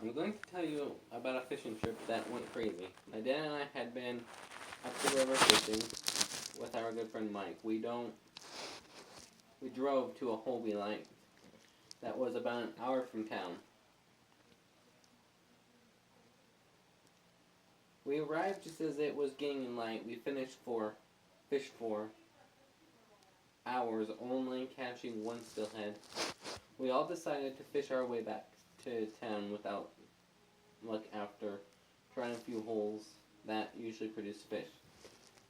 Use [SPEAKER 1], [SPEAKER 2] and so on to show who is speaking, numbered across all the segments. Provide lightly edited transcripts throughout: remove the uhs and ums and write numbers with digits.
[SPEAKER 1] I'm going to tell you about a fishing trip that went crazy. My dad and I had been up the river fishing with our good friend Mike. We drove to a hole we liked that was about an hour from town. We arrived just as it was getting light. We fished for hours, only catching one steelhead. We all decided to fish our way back to town without luck after trying a few holes that usually produce fish.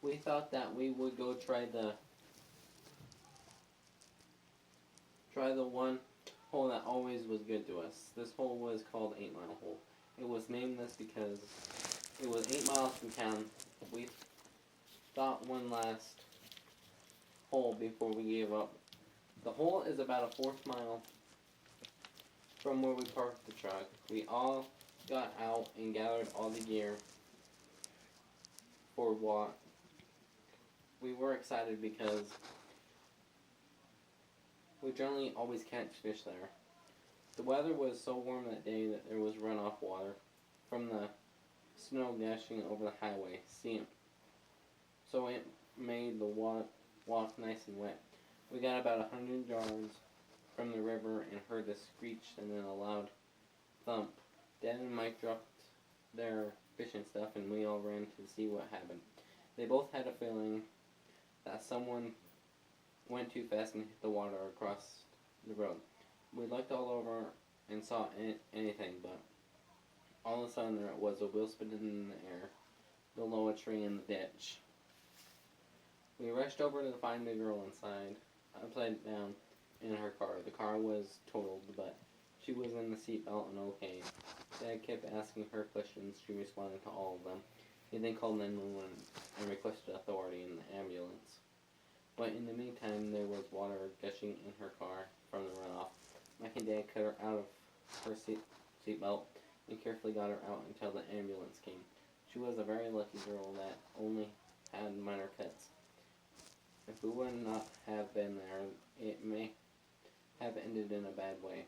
[SPEAKER 1] We thought that we would go try the one hole that always was good to us. This hole was called 8 Mile Hole. It was named this because it was 8 miles from town. We thought one last hole before we gave up. The hole is about a fourth mile from where we parked the truck. We all got out and gathered all the gear for what we were excited because we generally always catch fish there. The weather was so warm that day that there was runoff water from the snow gushing over the highway, so it made the walk nice and wet. We got about 100 yards from the river and heard the screech and then a loud thump. Dad and Mike dropped their fishing stuff and we all ran to see what happened. They both had a feeling that someone went too fast and hit the water across the road. We looked all over and saw anything, but all of a sudden there was a wheel spinning in the air below a tree in the ditch. We rushed over to find the girl inside, upside down in her car. The car was totaled, but she was in the seatbelt and okay. Dad kept asking her questions. She responded to all of them. He then called 911 and requested authority in the ambulance. But in the meantime, there was water gushing in her car from the runoff. Mike and Dad cut her out of her seatbelt and carefully got her out until the ambulance came. She was a very lucky girl that only had minor cuts. If we would not have been there, it may have ended in a bad way.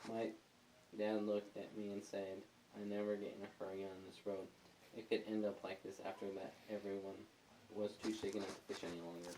[SPEAKER 1] My dad looked at me and said, "I never get in a hurry on this road. It could end up like this." After that, everyone was too shaken up to fish any longer.